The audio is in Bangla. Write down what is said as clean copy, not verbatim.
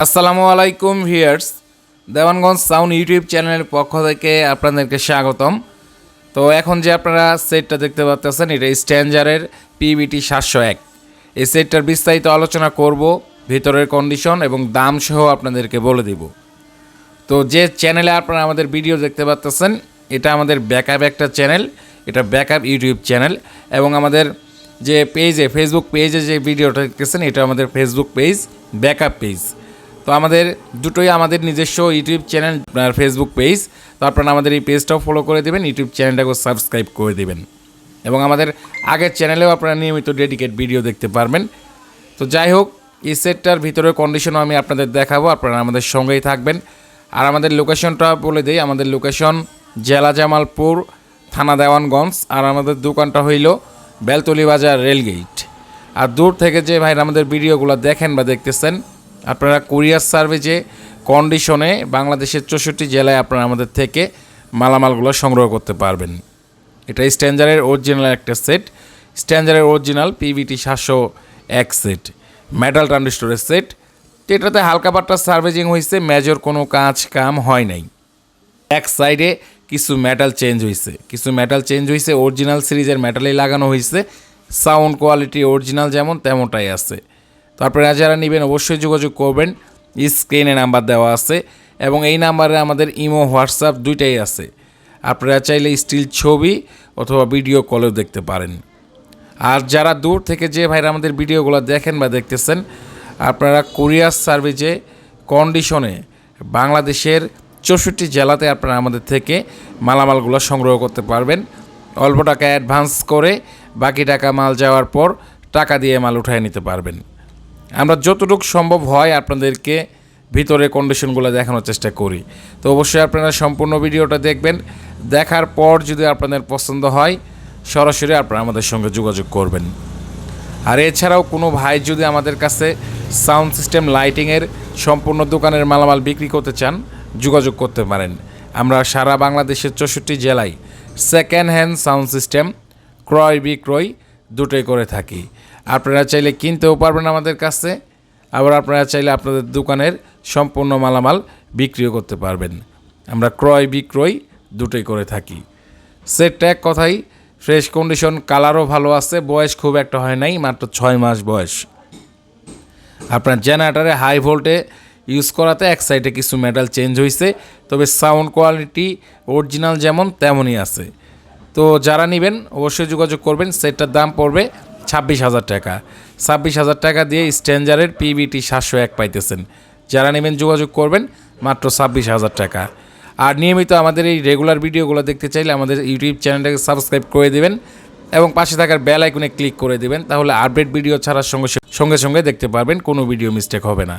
আসসালামু আলাইকুম ভিউয়ার্স, দেওয়ানগঞ্জ সাউন্ড ইউটিউব চ্যানেলের পক্ষ থেকে আপনাদেরকে স্বাগতম। তো এখন যে আপনারা সেটটা দেখতে পাচ্ছেন, এটা স্ট্যাঞ্জারের পিবিটি 701। এই সেটটার বিস্তারিত আলোচনা করব, ভিতরের কন্ডিশন এবং দাম সহ আপনাদেরকে বলে দিব। তো যে চ্যানেলে আপনারা আমাদের ভিডিও দেখতে পাচ্ছেন, এটা আমাদের ব্যাকআপ একটা চ্যানেল, এটা ব্যাকআপ ইউটিউব চ্যানেল। এবং আমাদের যে পেজে, ফেসবুক পেজে যে ভিডিওটা দেখতেছেন, এটা আমাদের ফেসবুক পেজ, ব্যাকআপ পেজ। তো আমাদের দুটোই আমাদের নিজস্ব ইউটিউব চ্যানেল আর ফেসবুক পেজ। তো আপনারা আমাদের এই পেজটাও ফলো করে দেবেন, ইউটিউব চ্যানেলটাকেও সাবস্ক্রাইব করে দেবেন এবং আমাদের আগের চ্যানেলেও আপনারা নিয়মিত ডেডিকেট ভিডিও দেখতে পারবেন। তো যাই হোক, এই সেটটার ভিতরের কন্ডিশনও আমি আপনাদের দেখাবো, আপনারা আমাদের সঙ্গেই থাকবেন। আর আমাদের লোকেশনটা বলে দিই, আমাদের লোকেশন জেলা জামালপুর, থানা দেওয়ানগঞ্জ। আর আমাদের দোকানটা হইল বেলতলি বাজার, রেলগেট। আর দূর থেকে যে ভাইরা আমাদের ভিডিওগুলো দেখেন বা দেখতেছেন, আপনারা কুরিয়ার সার্ভিসে কন্ডিশনে বাংলাদেশের 64 জেলায় আপনারা আমাদের থেকে মালামালগুলো সংগ্রহ করতে পারবেন। এটা স্ট্যাঞ্জারের অরিজিনাল একটা সেট, স্ট্যাঞ্জারের অরিজিনাল পিভিটি 701 সেট, মেটাল ট্রানজিস্টরের সেট। এটাতে হালকা পাতলা সার্ভিসিং হয়েছে, মেজর কোনো কাম হয় নাই। এক সাইডে কিছু মেটাল চেঞ্জ হয়েছে, অরিজিনাল সিরিজের মেটালেই লাগানো হয়েছে। সাউন্ড কোয়ালিটি অরিজিনাল যেমন তেমনটাই আছে। তো আপনারা যারা নেবেন অবশ্যই যোগাযোগ করবেন, স্ক্রিনে নাম্বার দেওয়া আছে এবং এই নাম্বারে আমাদের ইমো, হোয়াটসঅ্যাপ দুইটাই আছে। আপনারা চাইলে স্টিল ছবি অথবা ভিডিও কলেও দেখতে পারেন। আর যারা দূর থেকে যে ভাইরা আমাদের ভিডিওগুলো দেখেন বা দেখতেছেন, আপনারা কুরিয়ার সার্ভিসে কন্ডিশনে বাংলাদেশের 64 জেলাতে আপনারা আমাদের থেকে মালামালগুলো সংগ্রহ করতে পারবেন। অল্প টাকা অ্যাডভান্স করে বাকি টাকা মাল যাওয়ার পর টাকা দিয়ে মাল উঠায় নিতে পারবেন। আমরা যতটুকু সম্ভব হয় আপনাদেরকে ভিতরের কন্ডিশনগুলো দেখানোর চেষ্টা করি। তো অবশ্যই আপনারা সম্পূর্ণ ভিডিওটা দেখবেন, দেখার পর যদি আপনাদের পছন্দ হয় সরাসরি আপনারা আমাদের সঙ্গে যোগাযোগ করবেন। আর এছাড়াও কোনো ভাই যদি আমাদের কাছে সাউন্ড সিস্টেম, লাইটিংয়ের সম্পূর্ণ দোকানের মালামাল বিক্রি করতে চান, যোগাযোগ করতে পারেন। আমরা সারা বাংলাদেশের 64 জেলায় সেকেন্ড হ্যান্ড সাউন্ড সিস্টেম ক্রয় বিক্রয় দুটোই করে থাকি। আপনারা চাইলে কিনতেও পারবেন আমাদের কাছে, আবার আপনারা চাইলে আপনাদের দোকানের সম্পূর্ণ মালামাল বিক্রিও করতে পারবেন। আমরা ক্রয় বিক্রয় দুটোই করে থাকি। সেটটা এক কথাই ফ্রেশ কন্ডিশন, কালারও ভালো আছে, বয়স খুব একটা হয় নাই, মাত্র 6 মাস বয়স। আপনার জেনারেটারে হাই ভোল্টে ইউজ করাতে এক সাইডে কিছু মেটাল চেঞ্জ হয়েছে, তবে সাউন্ড কোয়ালিটি অরিজিনাল যেমন তেমনই আছে। তো যারা নেবেন অবশ্যই যোগাযোগ করবেন। সেটটার দাম পড়বে 26,000 টাকা। 26,000 টাকা দিয়ে স্ট্যাঞ্জারের পিবিটি 701 পাইতেছেন। যারা নেবেন যোগাযোগ করবেন, মাত্র 26,000 টাকা। আর নিয়মিত আমাদের এই রেগুলার ভিডিওগুলো দেখতে চাইলে আমাদের ইউটিউব চ্যানেলটাকে সাবস্ক্রাইব করে দেবেন এবং পাশে থাকার বেল আইকনে ক্লিক করে দেবেন, তাহলে আপডেট ভিডিও ছাড়ার সঙ্গে সঙ্গে দেখতে পারবেন, কোনো ভিডিও মিস্টেক হবে না।